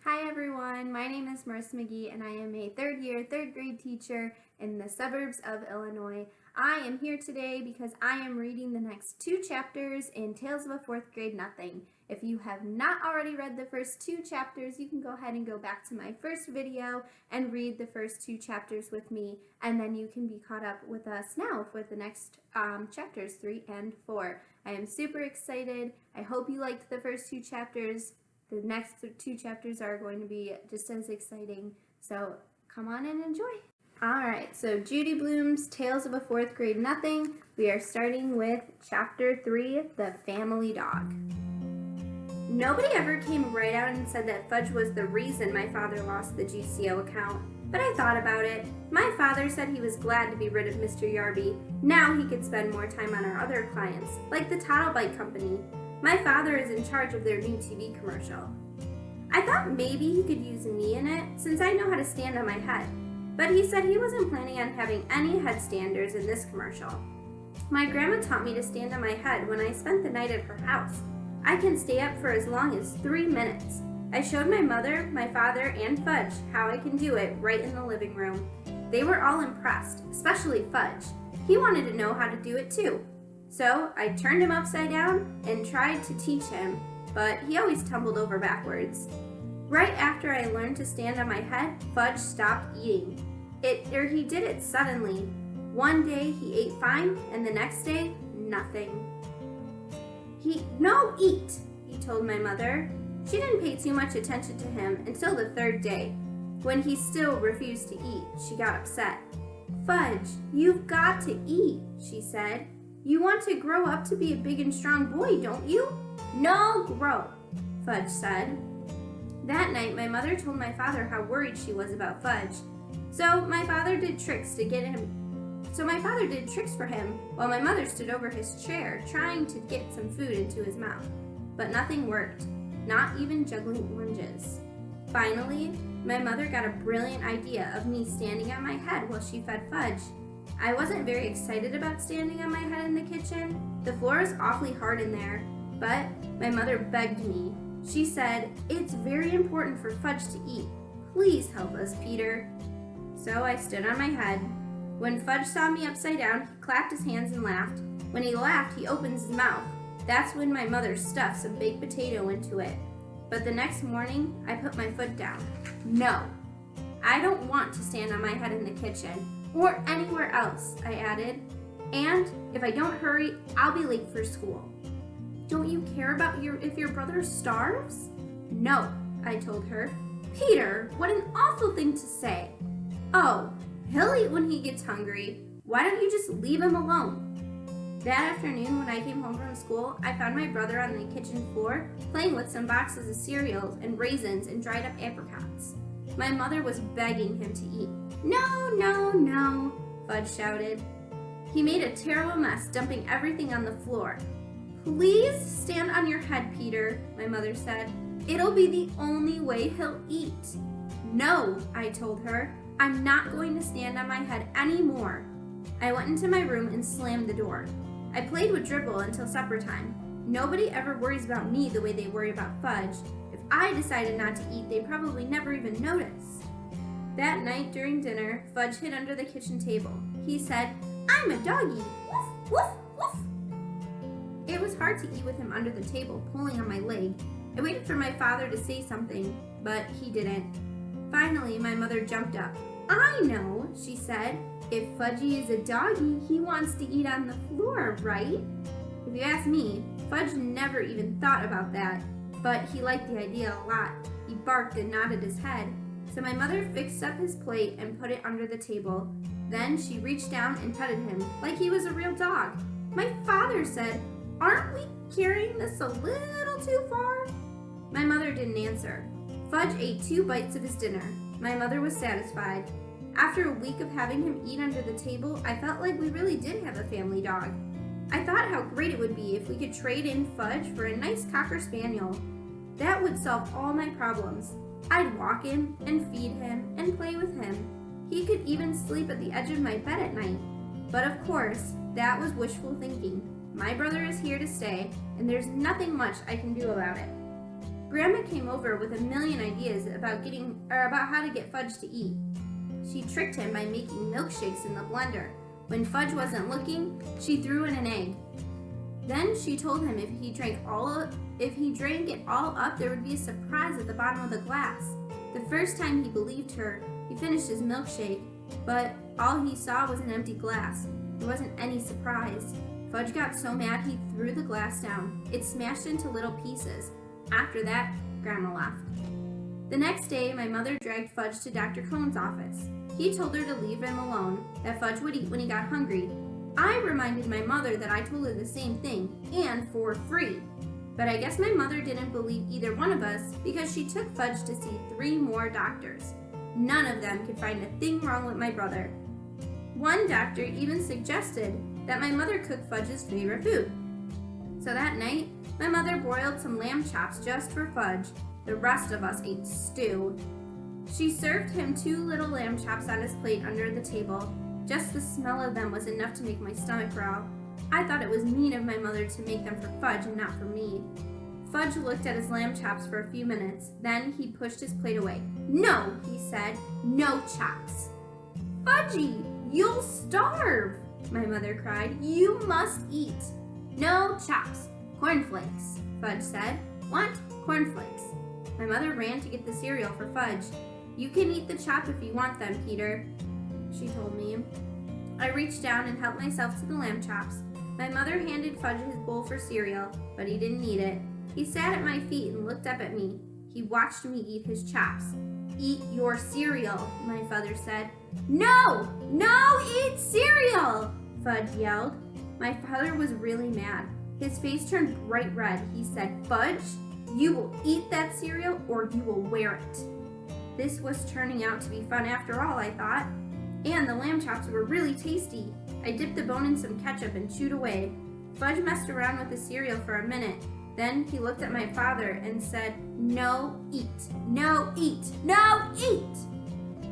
Hi everyone, my name is McGee and I am a third-year, third-grade teacher in the suburbs of Illinois. I am here today because I am reading the next two chapters in Tales of a Fourth Grade Nothing. If you have not already read the first two chapters, you can go ahead and go back to my first video and read the first two chapters with me, and then you can be caught up with us now with the next chapters 3 and 4. I am super excited. I hope you liked the first two chapters. The next two chapters are going to be just as exciting, so come on and enjoy. Alright, so Judy Blume's Tales of a Fourth Grade Nothing. We are starting with Chapter 3, The Family Dog. Nobody ever came right out and said that Fudge was the reason my father lost the GCO account, but I thought about it. My father said he was glad to be rid of Mr. Yarby. Now he could spend more time on our other clients, like the Toddle Bite Company. My father is in charge of their new TV commercial. I thought maybe he could use me in it, since I know how to stand on my head, but he said he wasn't planning on having any headstanders in this commercial. My grandma taught me to stand on my head when I spent the night at her house. I can stay up for as long as 3 minutes. I showed my mother, my father, and Fudge how I can do it right in the living room. They were all impressed, especially Fudge. He wanted to know how to do it too. So I turned him upside down and tried to teach him, but he always tumbled over backwards. Right after I learned to stand on my head, Fudge stopped eating. He did it suddenly. One day he ate fine, and the next day, nothing. No, eat, he told my mother. She didn't pay too much attention to him until the third day. When he still refused to eat, she got upset. Fudge, you've got to eat, she said. You want to grow up to be a big and strong boy, don't you? No, grow, Fudge said. That night, my mother told my father how worried she was about Fudge. So my father did tricks for him while my mother stood over his chair trying to get some food into his mouth. But nothing worked, not even juggling oranges. Finally, my mother got a brilliant idea of me standing on my head while she fed Fudge. I wasn't very excited about standing on my head in the kitchen. The floor is awfully hard in there, but my mother begged me. She said, "It's very important for Fudge to eat. Please help us, Peter." So I stood on my head. When Fudge saw me upside down, he clapped his hands and laughed. When he laughed, he opens his mouth. That's when my mother stuffed some baked potato into it. But the next morning, I put my foot down. No, I don't want to stand on my head in the kitchen. Or anywhere else, I added. And if I don't hurry, I'll be late for school. Don't you care about if your brother starves? No, I told her. Peter, what an awful thing to say. Oh, he'll eat when he gets hungry. Why don't you just leave him alone? That afternoon when I came home from school, I found my brother on the kitchen floor playing with some boxes of cereals and raisins and dried up apricots. My mother was begging him to eat. No, no, no, Fudge shouted. He made a terrible mess, dumping everything on the floor. Please stand on your head, Peter, my mother said. It'll be the only way he'll eat. No, I told her. I'm not going to stand on my head anymore. I went into my room and slammed the door. I played with Dribble until supper time. Nobody ever worries about me the way they worry about Fudge. If I decided not to eat, they'd probably never even notice. That night during dinner, Fudge hid under the kitchen table. He said, "I'm a doggy. Woof, woof, woof." It was hard to eat with him under the table, pulling on my leg. I waited for my father to say something, but he didn't. Finally, my mother jumped up. I know, she said. If Fudgy is a doggy, he wants to eat on the floor, right? If you ask me, Fudge never even thought about that, but he liked the idea a lot. He barked and nodded his head. So my mother fixed up his plate and put it under the table. Then she reached down and petted him like he was a real dog. My father said, "Aren't we carrying this a little too far?" My mother didn't answer. Fudge ate 2 bites of his dinner. My mother was satisfied. After a week of having him eat under the table, I felt like we really did have a family dog. I thought how great it would be if we could trade in Fudge for a nice Cocker Spaniel. That would solve all my problems. I'd walk him and feed him and play with him. He could even sleep at the edge of my bed at night. But of course, that was wishful thinking. My brother is here to stay, and there's nothing much I can do about it. Grandma came over with a million ideas about how to get Fudge to eat. She tricked him by making milkshakes in the blender. When Fudge wasn't looking, she threw in an egg. Then she told him if he drank it all up, there would be a surprise at the bottom of the glass. The first time he believed her, he finished his milkshake, but all he saw was an empty glass. There wasn't any surprise. Fudge got so mad he threw the glass down. It smashed into little pieces. After that, Grandma left. The next day, my mother dragged Fudge to Dr. Cohn's office. He told her to leave him alone, that Fudge would eat when he got hungry. I reminded my mother that I told her the same thing, and for free. But I guess my mother didn't believe either one of us because she took Fudge to see 3 more doctors. None of them could find a thing wrong with my brother. One doctor even suggested that my mother cook Fudge's favorite food. So that night, my mother broiled some lamb chops just for Fudge. The rest of us ate stew. She served him 2 little lamb chops on his plate under the table. Just the smell of them was enough to make my stomach growl. I thought it was mean of my mother to make them for Fudge and not for me. Fudge looked at his lamb chops for a few minutes. Then he pushed his plate away. "No," he said, "no chops." "Fudgy, you'll starve," my mother cried. "You must eat." "No chops, cornflakes," Fudge said. "Want cornflakes." My mother ran to get the cereal for Fudge. "You can eat the chop if you want them, Peter," she told me. I reached down and helped myself to the lamb chops. My mother handed Fudge his bowl for cereal, but he didn't eat it. He sat at my feet and looked up at me. He watched me eat his chops. "Eat your cereal," my father said. "No! No, eat cereal!" Fudge yelled. My father was really mad. His face turned bright red. He said, "Fudge, you will eat that cereal or you will wear it." This was turning out to be fun after all, I thought. And the lamb chops were really tasty. I dipped the bone in some ketchup and chewed away. Fudge messed around with the cereal for a minute. Then he looked at my father and said, "No, eat. No, eat. No, eat."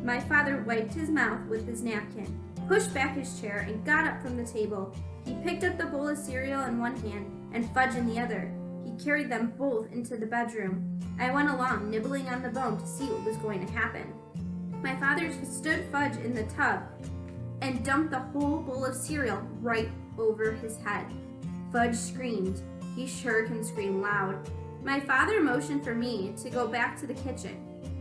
My father wiped his mouth with his napkin, pushed back his chair, and got up from the table. He picked up the bowl of cereal in one hand and Fudge in the other. He carried them both into the bedroom. I went along, nibbling on the bone to see what was going to happen. My father stood Fudge in the tub and dumped the whole bowl of cereal right over his head. Fudge screamed. He sure can scream loud. My father motioned for me to go back to the kitchen.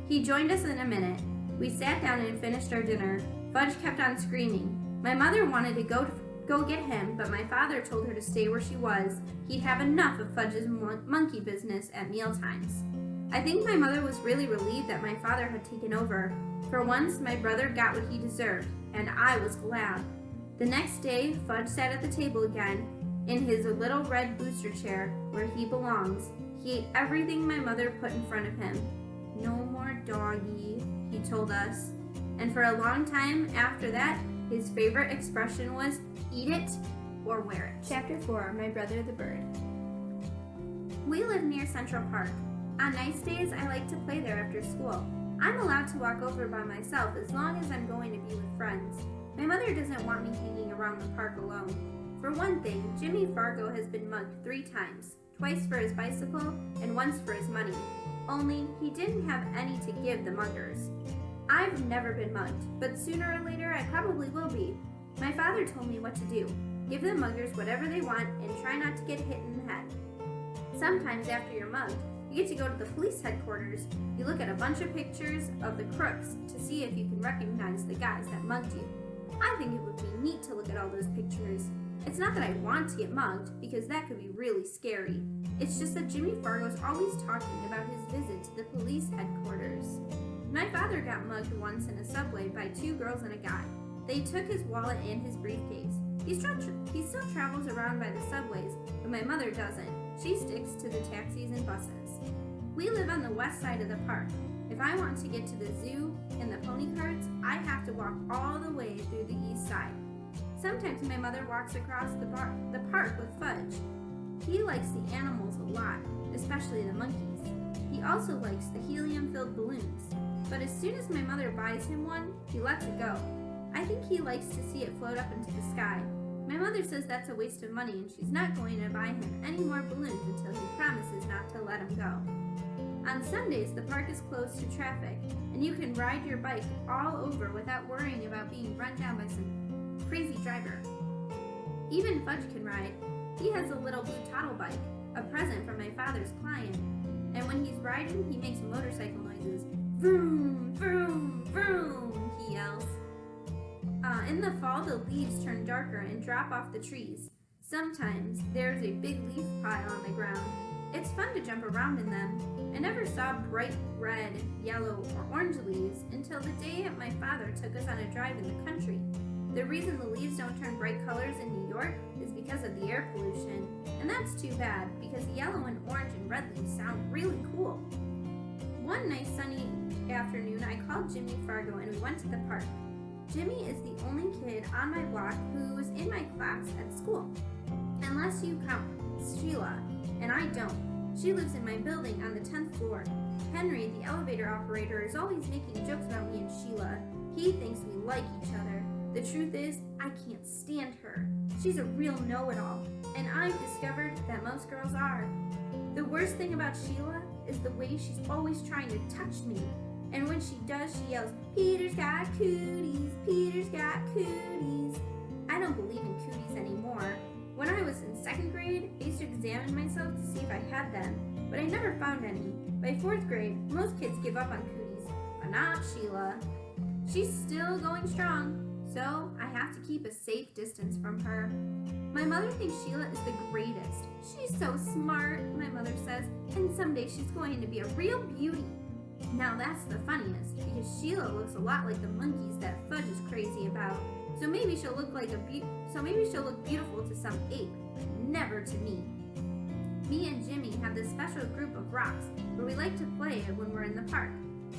He joined us in a minute. We sat down and finished our dinner. Fudge kept on screaming. My mother wanted to go get him, but my father told her to stay where she was. He'd have enough of Fudge's monkey business at mealtimes. I think my mother was really relieved that my father had taken over. For once, my brother got what he deserved, and I was glad. The next day, Fudge sat at the table again, in his little red booster chair, where he belongs. He ate everything my mother put in front of him. "No more doggy," he told us. And for a long time after that, his favorite expression was, "Eat it or wear it." Chapter 4, My Brother the Bird. We live near Central Park. On nice days, I like to play there after school. I'm allowed to walk over by myself as long as I'm going to be with friends. My mother doesn't want me hanging around the park alone. For one thing, Jimmy Fargo has been mugged 3 times, twice for his bicycle and once for his money. Only, he didn't have any to give the muggers. I've never been mugged, but sooner or later I probably will be. My father told me what to do. Give the muggers whatever they want and try not to get hit in the head. Sometimes after you're mugged, you get to go to the police headquarters. You look at a bunch of pictures of the crooks to see if you can recognize the guys that mugged you. I think it would be neat to look at all those pictures. It's not that I want to get mugged, because that could be really scary. It's just that Jimmy Fargo's always talking about his visit to the police headquarters. My father got mugged once in a subway by 2 girls and a guy. They took his wallet and his briefcase. He still travels around by the subways, but my mother doesn't. She sticks to the taxis and buses. We live on the west side of the park. If I want to get to the zoo and the pony carts, I have to walk all the way through the east side. Sometimes my mother walks across the park with Fudge. He likes the animals a lot, especially the monkeys. He also likes the helium-filled balloons. But as soon as my mother buys him one, he lets it go. I think he likes to see it float up into the sky. My mother says that's a waste of money and she's not going to buy him any more balloons until he promises not to let him go. On Sundays, the park is closed to traffic, and you can ride your bike all over without worrying about being run down by some crazy driver. Even Fudge can ride. He has a little blue toddle bike, a present from my father's client, and when he's riding, he makes motorcycle noises. Vroom, vroom, vroom, he yells. In the fall, the leaves turn darker and drop off the trees. Sometimes there's a big leaf pile on the ground. It's fun to jump around in them. I never saw bright red, yellow, or orange leaves until the day my father took us on a drive in the country. The reason the leaves don't turn bright colors in New York is because of the air pollution, and that's too bad because yellow and orange and red leaves sound really cool. One nice sunny afternoon, I called Jimmy Fargo and we went to the park. Jimmy is the only kid on my block who was in my class at school, unless you count Sheila, and I don't. She lives in my building on the 10th floor. Henry, the elevator operator, is always making jokes about me and Sheila. He thinks we like each other. The truth is, I can't stand her. She's a real know-it-all, and I've discovered that most girls are. The worst thing about Sheila is the way she's always trying to touch me. And when she does, she yells, "Peter's got cooties, Peter's got cooties." I don't believe in cooties anymore. When I was in 2nd grade, I used to examine myself to see if I had them, but I never found any. By 4th grade, most kids give up on cooties, but not Sheila. She's still going strong, so I have to keep a safe distance from her. My mother thinks Sheila is the greatest. She's so smart, my mother says, and someday she's going to be a real beauty. Now that's the funniest, because Sheila looks a lot like the monkeys that Fudge is crazy about. So maybe she'll look beautiful to some ape, but never to me. Me and Jimmy have this special group of rocks where we like to play when we're in the park.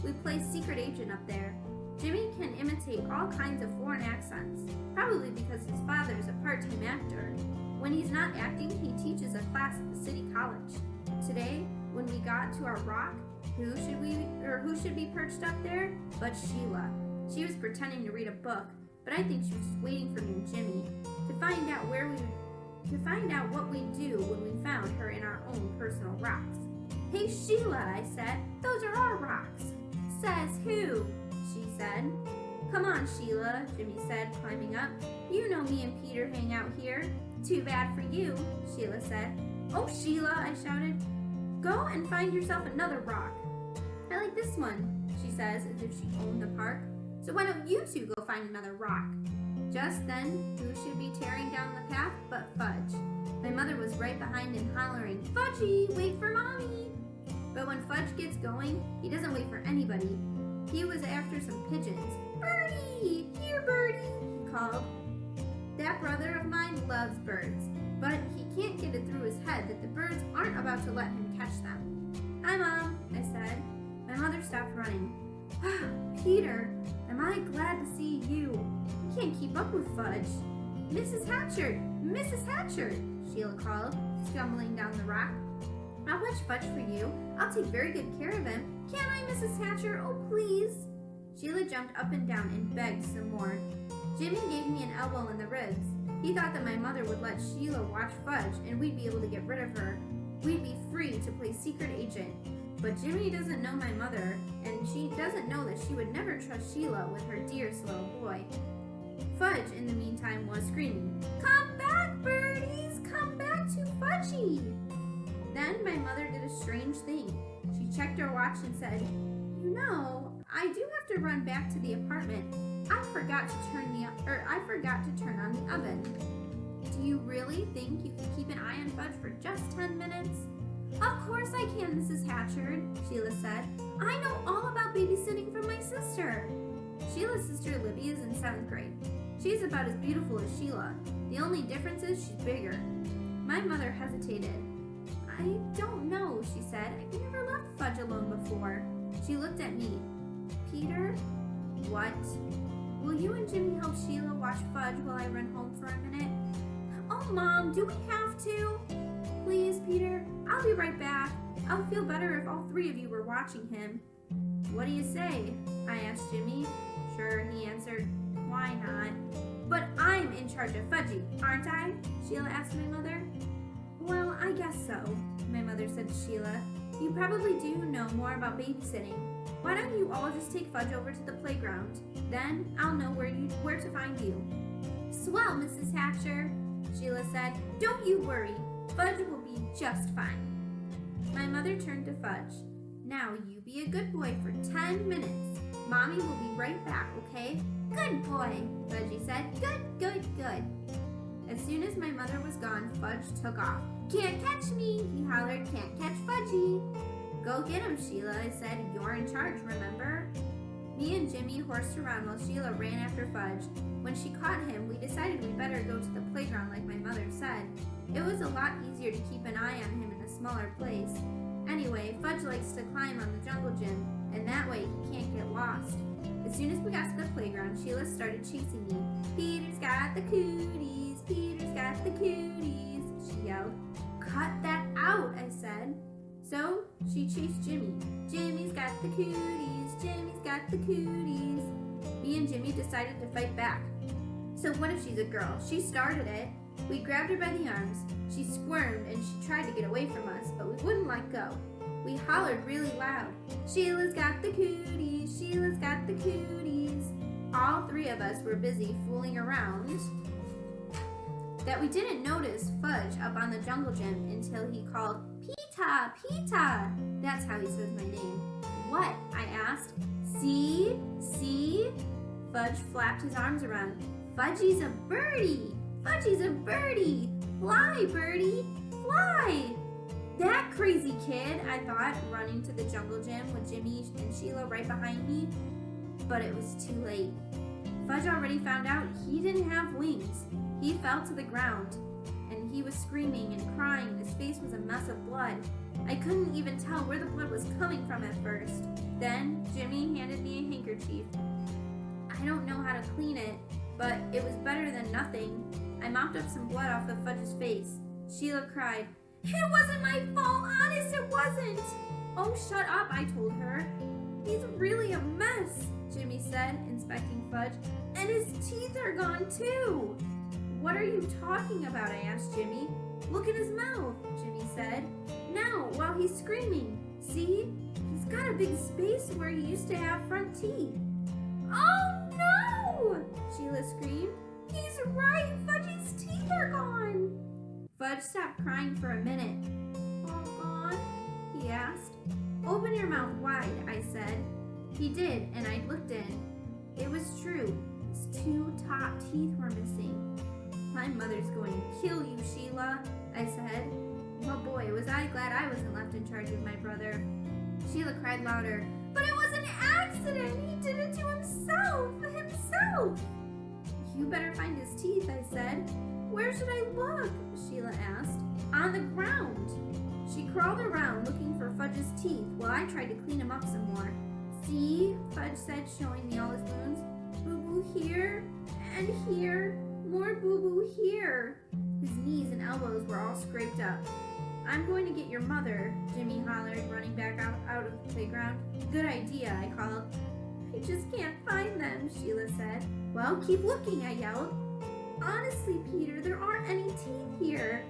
We play secret agent up there. Jimmy can imitate all kinds of foreign accents, probably because his father is a part-time actor. When he's not acting, he teaches a class at the city college. Today, when we got to our rock, who should be perched up there but Sheila? She was pretending to read a book, but I think she was just waiting for me and Jimmy to find out what we'd do when we found her in our own personal rocks. "Hey Sheila," I said, "those are our rocks." "Says who?" she said. "Come on, Sheila," Jimmy said, climbing up. "You know me and Peter hang out here." "Too bad for you," Sheila said. "Oh, Sheila," I shouted, "go and find yourself another rock." "I like this one," she says, as if she owned the park. "So why don't you two go find another rock?" Just then, who should be tearing down the path but Fudge? My mother was right behind him hollering, "Fudgy, wait for Mommy!" But when Fudge gets going, he doesn't wait for anybody. He was after some pigeons. "Birdie! Here, Birdie!" he called. That brother of mine loves birds, but he can't get it through his head that the birds aren't about to let him catch them. "Hi, Mom," I said. My mother stopped running. "Peter, am I glad to see you. I can't keep up with Fudge." "Mrs. Hatchard! Mrs. Hatchard!" Sheila called, stumbling down the rock. "I'll watch Fudge for you. I'll take very good care of him. Can't I, Mrs. Hatchard? Oh, please." Sheila jumped up and down and begged some more. Jimmy gave me an elbow in the ribs. He thought that my mother would let Sheila watch Fudge and we'd be able to get rid of her. We'd be free to play secret agent. But Jimmy doesn't know my mother, and she doesn't know that she would never trust Sheila with her dear little boy. Fudge, in the meantime, was screaming, "Come back, birdies! Come back to Fudgy!" Then my mother did a strange thing. She checked her watch and said, "You know, I do have to run back to the apartment. I forgot to turn on the oven." "Do you really think you can keep an eye on Fudge for just 10 minutes?" "Of course I can, Mrs. Hatchard," Sheila said. "I know all about babysitting from my sister." Sheila's sister Libby is in 7th grade. She's about as beautiful as Sheila. The only difference is she's bigger. My mother hesitated. "I don't know," she said. "I've never left Fudge alone before." She looked at me. "Peter?" "What?" "Will you and Jimmy help Sheila watch Fudge while I run home for a minute?" "Oh, Mom, do we have to?" "Please, Peter, I'll be right back. I'll feel better if all 3 of you were watching him." "What do you say?" I asked Jimmy. "Sure," he answered. "Why not?" "But I'm in charge of Fudgy, aren't I?" Sheila asked my mother. "Well, I guess so," my mother said to Sheila. You probably do know more about babysitting. Why don't you all just take Fudge over to the playground? Then I'll know where to find you. Swell, Mrs. Hatcher, Sheila said. Don't you worry. Fudge will be just fine. My mother turned to Fudge. Now you be a good boy for 10 minutes. Mommy will be right back, okay? Good boy, Fudgy said. Good. As soon as my mother was gone, Fudge took off. Can't catch me, he hollered. Can't catch Fudgy. Go get him, Sheila, I said. You're in charge, remember? Me and Jimmy horsed around while Sheila ran after Fudge. When she caught him, we decided we better go to the playground like my mother said. It was a lot easier to keep an eye on him in a smaller place. Anyway, Fudge likes to climb on the jungle gym, and that way he can't get lost. As soon as we got to the playground, Sheila started chasing me. Peter's got the cooties, Peter's got the cooties, she yelled. Cut that out, I said. So she chased Jimmy. Jimmy's got the cooties, Jimmy's got the cooties. Me and Jimmy decided to fight back. So what if she's a girl? She started it. We grabbed her by the arms. She squirmed and she tried to get away from us, but we wouldn't let go. We hollered really loud. Sheila's got the cooties, Sheila's got the cooties. All three of us were busy fooling around that we didn't notice Fudge up on the jungle gym until he called, Pita, Pita. That's how he says my name. What? I asked. See? Fudge flapped his arms around. Fudgy's a birdie. Fudgy's a birdie. Fly, birdie, fly. That crazy kid, I thought, running to the jungle gym with Jimmy and Sheila right behind me. But it was too late. Fudge already found out he didn't have wings. He fell to the ground, and he was screaming and crying, and his face was a mess of blood. I couldn't even tell where the blood was coming from at first. Then Jimmy handed me a handkerchief. I don't know how to clean it, but it was better than nothing. I mopped up some blood off of Fudge's face. Sheila cried, It wasn't my fault, honest, it wasn't. Oh, shut up, I told her. He's really a mess, Jimmy said, inspecting Fudge, and his teeth are gone too. What are you talking about, I asked Jimmy. Look at his mouth, Jimmy said. Now, while he's screaming. See? He's got a big space where he used to have front teeth. Oh no! Sheila screamed. He's right, Fudgy's teeth are gone. Fudge stopped crying for a minute. All gone? He asked. Open your mouth wide, I said. He did, and I looked in. It was true. His two top teeth were missing. My mother's going to kill you, Sheila, I said. Oh boy, was I glad I wasn't left in charge of my brother. Sheila cried louder. But it was an accident! He did it to himself! You better find his teeth, I said. Where should I look? Sheila asked. On the ground. She crawled around looking for Fudge's teeth while I tried to clean him up some more. See? Fudge said, showing me all his wounds. Boo-boo here and here. More boo-boo here. His knees and elbows were all scraped up. I'm going to get your mother, Jimmy hollered, running back out of the playground. Good idea, I called. I just can't find them, Sheila said. Well, keep looking, I yelled. Honestly, Peter, there aren't any teeth here.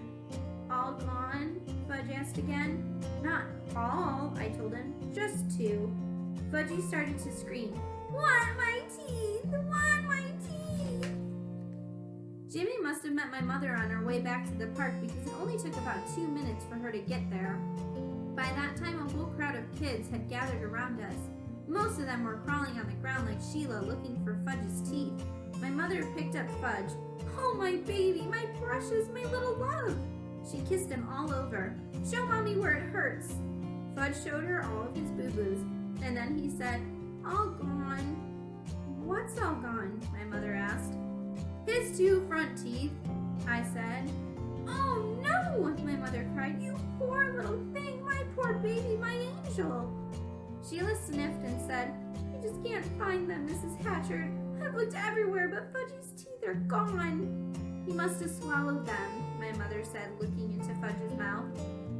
All gone? Fudge asked again. Not all, I told him. Just two. Fudgy started to scream. Want my teeth! Want my teeth! Jimmy must have met my mother on her way back to the park because it only took about 2 minutes for her to get there. By that time, a whole crowd of kids had gathered around us. Most of them were crawling on the ground like Sheila, looking for Fudge's teeth. My mother picked up Fudge. Oh, my baby, my precious, my little love. She kissed him all over. Show Mommy where it hurts. Fudge showed her all of his boo-boos, and then he said, all gone. What's all gone? My mother asked. His two front teeth, I said. Oh no, my mother cried. You poor little thing, my poor baby, my angel. Sheila sniffed and said, I just can't find them, Mrs. Hatcher. I've looked everywhere, but Fudgy's teeth are gone. He must have swallowed them, my mother said, looking into Fudge's mouth.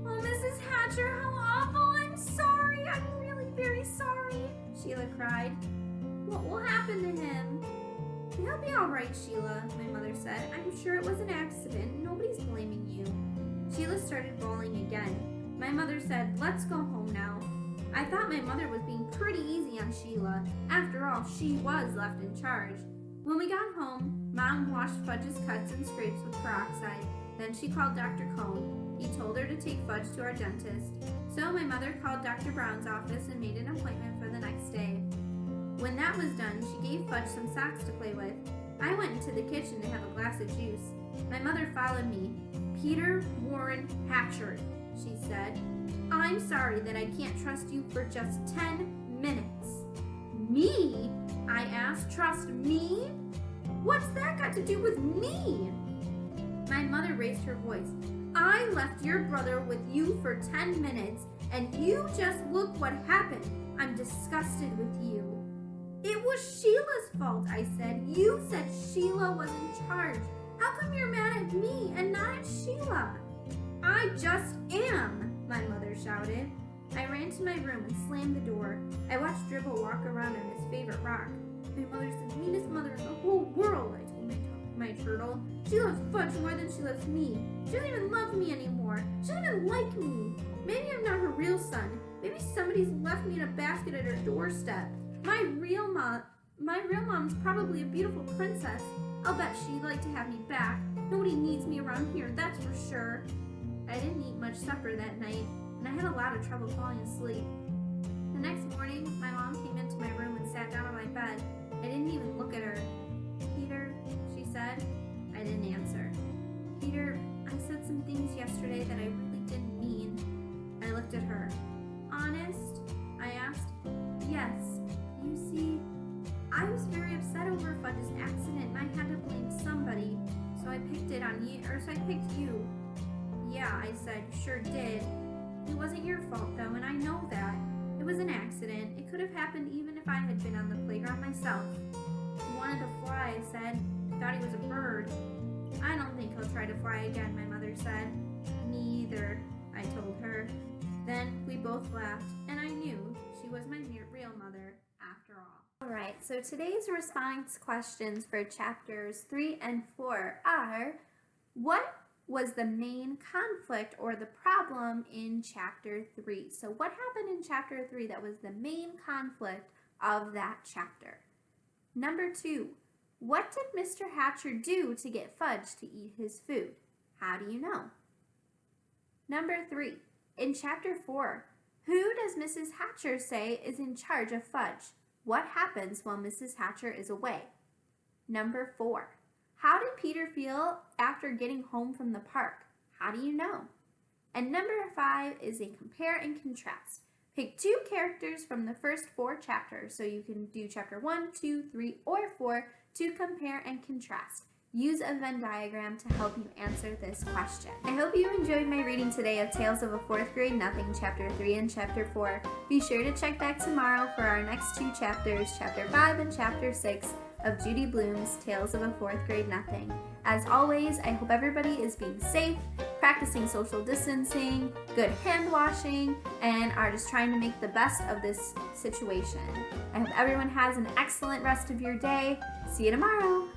Oh, Mrs. Hatcher, how awful! I'm sorry. I'm really very sorry, Sheila cried. What will happen to him? He'll be all right, Sheila, my mother said. I'm sure it was an accident. Nobody's blaming you. Sheila started bawling again. My mother said, "Let's go home now." I thought my mother was being pretty easy on Sheila. After all, she was left in charge. When we got home, Mom washed Fudge's cuts and scrapes with peroxide. Then she called Dr. Cone. He told her to take Fudge to our dentist. So my mother called Dr. Brown's office and made an appointment for the next day. When that was done, she gave Fudge some socks to play with. I went into the kitchen to have a glass of juice. My mother followed me. "Peter Warren Hatcher," she said. "I'm sorry that I can't trust you for just 10 minutes. "Me?" I asked. "Trust me? What's that got to do with me?" My mother raised her voice. "I left your brother with you for 10 minutes, and you just look what happened. I'm disgusted with you." "It was Sheila's fault," I said. "You said Sheila was in charge. How come you're mad at me and not at Sheila?" "I just am," my mother shouted. I ran to my room and slammed the door. I watched Dribble walk around on his favorite rock. My mother said, "Meanest mother in the whole world," I told my turtle. "She loves Fudge more than she loves me. She doesn't even love me anymore. She doesn't even like me. Maybe I'm not her real son. Maybe somebody's left me in a basket at her doorstep. My real mom's probably a beautiful princess. I'll bet she'd like to have me back. Nobody needs me around here, that's for sure." I didn't eat much supper that night, and I had a lot of trouble falling asleep. The next morning, my mom came into my room and sat down on my bed. I didn't even look at her. "Peter," she said. I didn't answer. "Peter, I said some things yesterday that I really didn't mean." I looked at her. "Honest?" I asked. "Yes. You see, I was very upset over Fudge's accident and I had to blame somebody, so I picked you." "Yeah," I said, "you sure did. It wasn't your fault though, and I know that. It was an accident. It could have happened even if I had been on the playground myself." "He wanted to fly," I said. "Thought he was a bird." "I don't think he'll try to fly again," my mother said. "Me either," I told her. Then we both laughed, and I knew she was my real mother after all. Alright, so today's response questions for chapters 3 and 4 are: what was the main conflict or the problem in chapter 3? So what happened in chapter 3 that was the main conflict of that chapter? Number 2, what did Mr. Hatcher do to get Fudge to eat his food? How do you know? Number 3, in chapter 4, who does Mrs. Hatcher say is in charge of Fudge? What happens while Mrs. Hatcher is away? Number 4, how did Peter feel after getting home from the park? How do you know? And number 5 is a compare and contrast. Pick 2 characters from the first 4 chapters, so you can do chapter 1, 2, 3, or 4 to compare and contrast. Use a Venn diagram to help you answer this question. I hope you enjoyed my reading today of Tales of a Fourth Grade Nothing, Chapter 3 and Chapter 4. Be sure to check back tomorrow for our next 2 chapters, Chapter 5 and Chapter 6 of Judy Blume's Tales of a Fourth Grade Nothing. As always, I hope everybody is being safe, practicing social distancing, good hand washing, and are just trying to make the best of this situation. I hope everyone has an excellent rest of your day. See you tomorrow.